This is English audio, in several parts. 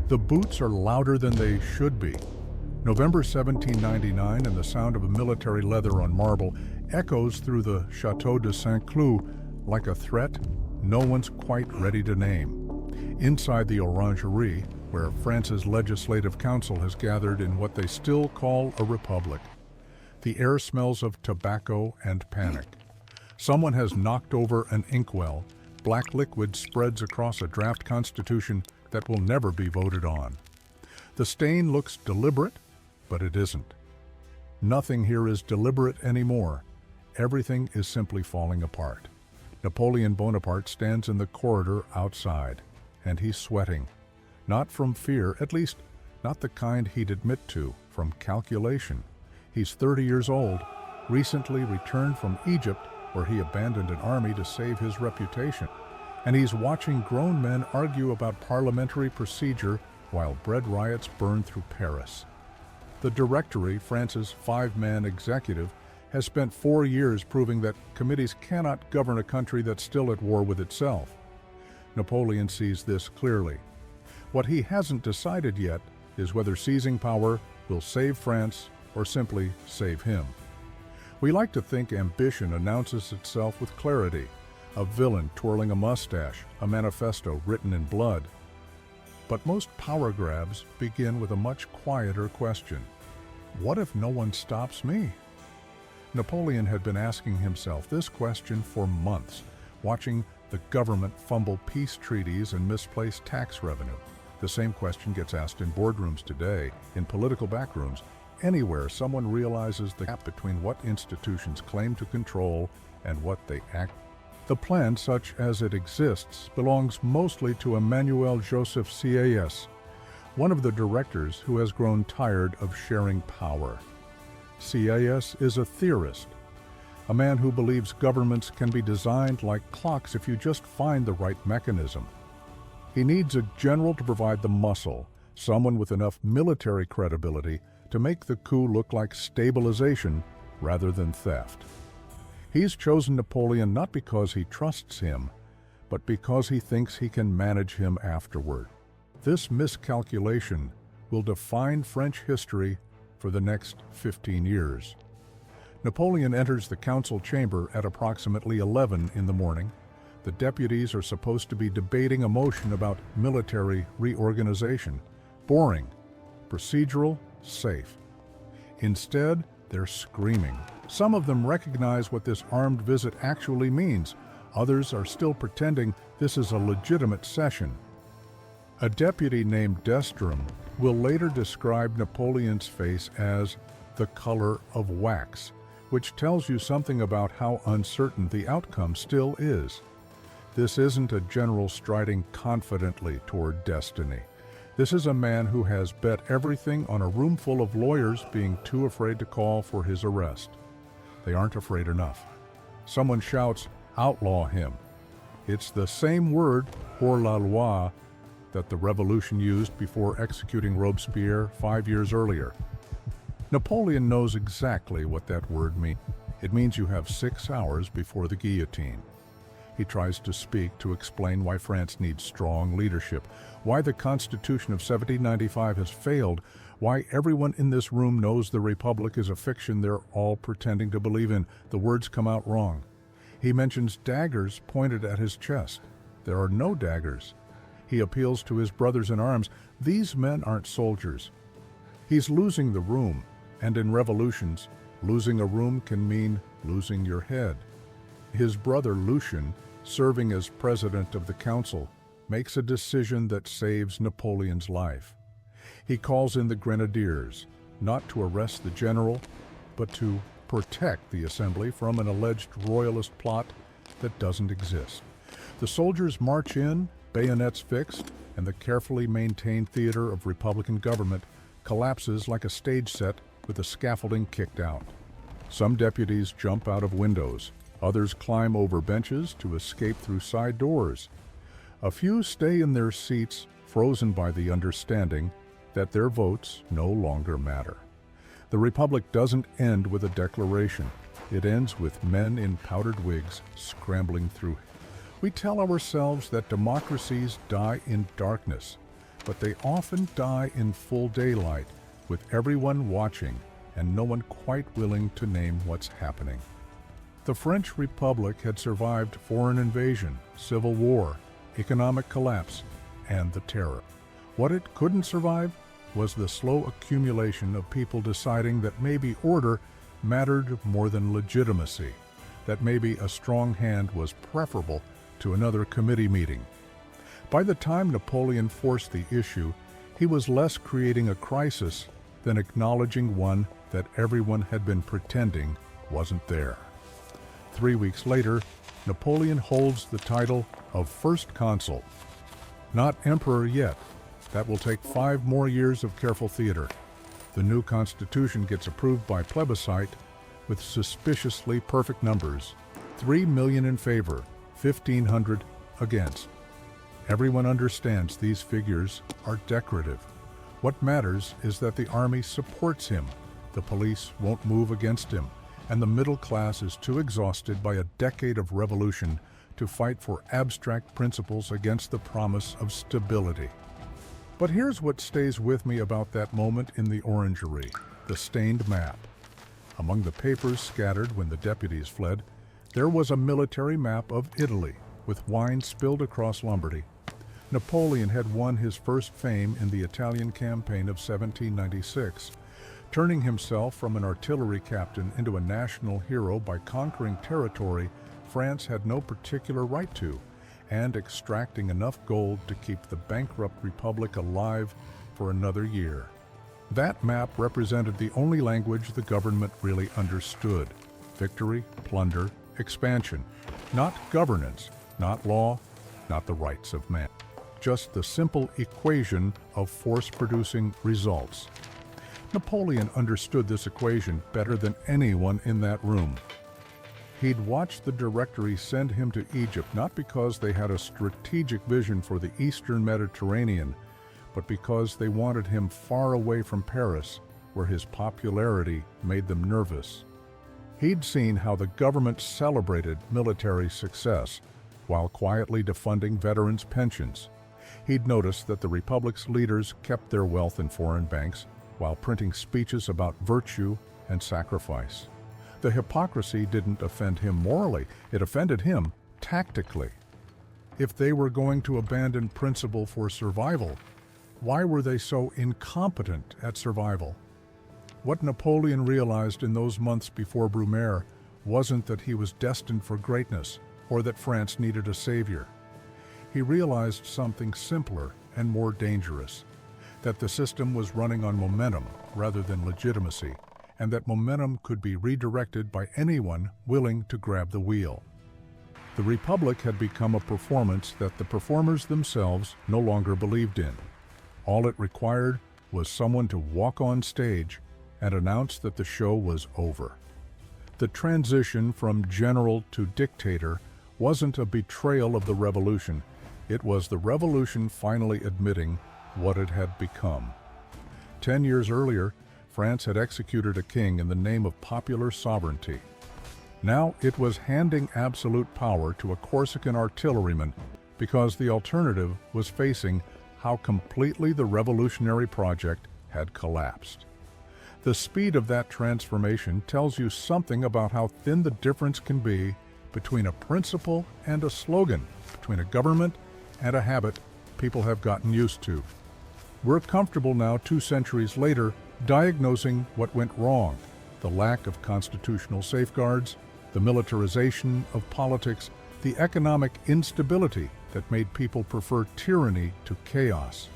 The boots are louder than they should be. November 1799 and the sound of a military leather on marble echoes through the Château de Saint-Cloud like a threat no one's quite ready to name. Inside the Orangerie, where France's Legislative Council has gathered in what they still call a republic, the air smells of tobacco and panic. Someone has knocked over an inkwell. Black liquid spreads across a draft constitution that will never be voted on. The stain looks deliberate, but it isn't. Nothing here is deliberate anymore. Everything is simply falling apart. Napoleon Bonaparte stands in the corridor outside, and he's sweating. Not from fear, at least not the kind he'd admit to, from calculation. He's 30 years old, recently returned from Egypt, where he abandoned an army to save his reputation. And he's watching grown men argue about parliamentary procedure while bread riots burn through Paris. The Directory, France's five-man executive, has spent 4 years proving that committees cannot govern a country that's still at war with itself. Napoleon sees this clearly. What he hasn't decided yet is whether seizing power will save France or simply save him. We like to think ambition announces itself with clarity, a villain twirling a mustache, a manifesto written in blood. But most power grabs begin with a much quieter question. What if no one stops me? Napoleon had been asking himself this question for months, watching the government fumble peace treaties and misplace tax revenue. The same question gets asked in boardrooms today, in political backrooms, anywhere someone realizes the gap between what institutions claim to control and what they act. The plan, such as it exists, belongs mostly to Emmanuel-Joseph Sieyès, one of the directors who has grown tired of sharing power. Sieyès is a theorist, a man who believes governments can be designed like clocks if you just find the right mechanism. He needs a general to provide the muscle, someone with enough military credibility to make the coup look like stabilization rather than theft. He's chosen Napoleon not because he trusts him, but because he thinks he can manage him afterward. This miscalculation will define French history for the next 15 years. Napoleon enters the council chamber at approximately 11 in the morning. The deputies are supposed to be debating a motion about military reorganization. Boring, procedural, safe. Instead, they're screaming. Some of them recognize what this armed visit actually means. Others are still pretending this is a legitimate session. A deputy named Destrom will later describe Napoleon's face as the color of wax, which tells you something about how uncertain the outcome still is. This isn't a general striding confidently toward destiny. This is a man who has bet everything on a room full of lawyers being too afraid to call for his arrest. They aren't afraid enough. Someone shouts, "Outlaw him." It's the same word, hors la loi, that the revolution used before executing Robespierre 5 years earlier. Napoleon knows exactly what that word means. It means you have 6 hours before the guillotine. He tries to speak to explain why France needs strong leadership, why the Constitution of 1795 has failed, why everyone in this room knows the Republic is a fiction they're all pretending to believe in. The words come out wrong. He mentions daggers pointed at his chest. There are no daggers. He appeals to his brothers in arms. These men aren't soldiers. He's losing the room, and in revolutions, losing a room can mean losing your head. His brother Lucien, serving as president of the council, makes a decision that saves Napoleon's life. He calls in the grenadiers, not to arrest the general, but to protect the assembly from an alleged royalist plot that doesn't exist. The soldiers march in, bayonets fixed, and the carefully maintained theater of Republican government collapses like a stage set with the scaffolding kicked out. Some deputies jump out of windows. Others climb over benches to escape through side doors. A few stay in their seats, frozen by the understanding that their votes no longer matter. The Republic doesn't end with a declaration. It ends with men in powdered wigs scrambling through. We tell ourselves that democracies die in darkness. but they often die in full daylight, with everyone watching and no one quite willing to name what's happening. The French Republic had survived foreign invasion, civil war, economic collapse, and the terror. What it couldn't survive was the slow accumulation of people deciding that maybe order mattered more than legitimacy, that maybe a strong hand was preferable to another committee meeting. By the time Napoleon forced the issue, he was less creating a crisis than acknowledging one that everyone had been pretending wasn't there. 3 weeks later, Napoleon holds the title of First Consul. Not Emperor yet. That will take 5 more years of careful theater. The new constitution gets approved by plebiscite with suspiciously perfect numbers. 3 million in favor, 1,500 against. Everyone understands these figures are decorative. What matters is that the army supports him, the police won't move against him, and the middle class is too exhausted by a decade of revolution to fight for abstract principles against the promise of stability. But here's what stays with me about that moment in the orangery, the stained map. Among the papers scattered when the deputies fled, there was a military map of Italy, with wine spilled across Lombardy. Napoleon had won his first fame in the Italian campaign of 1796, turning himself from an artillery captain into a national hero by conquering territory France had no particular right to, and extracting enough gold to keep the bankrupt republic alive for another year. That map represented the only language the government really understood: victory, plunder, expansion. Not governance, not law, not the rights of man. Just the simple equation of force-producing results. Napoleon understood this equation better than anyone in that room. He'd watched the Directory send him to Egypt not because they had a strategic vision for the Eastern Mediterranean, but because they wanted him far away from Paris, where his popularity made them nervous. He'd seen how the government celebrated military success while quietly defunding veterans' pensions. He'd noticed that the Republic's leaders kept their wealth in foreign banks while printing speeches about virtue and sacrifice. The hypocrisy didn't offend him morally, it offended him tactically. If they were going to abandon principle for survival, why were they so incompetent at survival? What Napoleon realized in those months before Brumaire wasn't that he was destined for greatness or that France needed a savior. He realized something simpler and more dangerous, that the system was running on momentum rather than legitimacy, and that momentum could be redirected by anyone willing to grab the wheel. The Republic had become a performance that the performers themselves no longer believed in. All it required was someone to walk on stage and announce that the show was over. The transition from general to dictator wasn't a betrayal of the revolution. It was the revolution finally admitting what it had become. 10 years earlier, France had executed a king in the name of popular sovereignty. Now it was handing absolute power to a Corsican artilleryman because the alternative was facing how completely the revolutionary project had collapsed. The speed of that transformation tells you something about how thin the difference can be between a principle and a slogan, between a government and a habit people have gotten used to. We're comfortable now, 2 centuries later, diagnosing what went wrong: the lack of constitutional safeguards, the militarization of politics, the economic instability that made people prefer tyranny to chaos.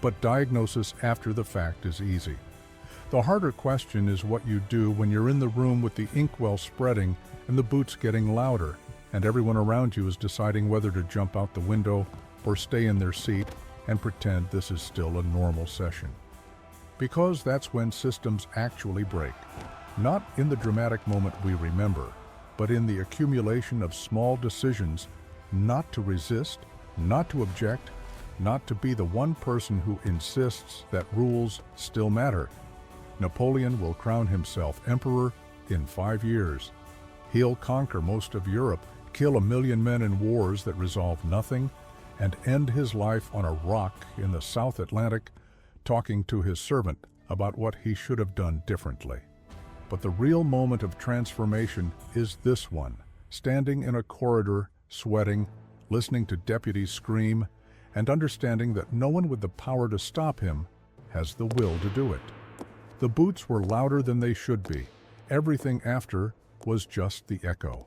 But diagnosis after the fact is easy. The harder question is what you do when you're in the room with the inkwell spreading and the boots getting louder, and everyone around you is deciding whether to jump out the window or stay in their seat and pretend this is still a normal session. Because that's when systems actually break. Not in the dramatic moment we remember, but in the accumulation of small decisions not to resist, not to object, not to be the one person who insists that rules still matter. Napoleon will crown himself emperor in 5 years. He'll conquer most of Europe, kill 1 million men in wars that resolve nothing, and end his life on a rock in the South Atlantic, talking to his servant about what he should have done differently. But the real moment of transformation is this one, standing in a corridor, sweating, listening to deputies scream, and understanding that no one with the power to stop him has the will to do it. The boots were louder than they should be. Everything after was just the echo.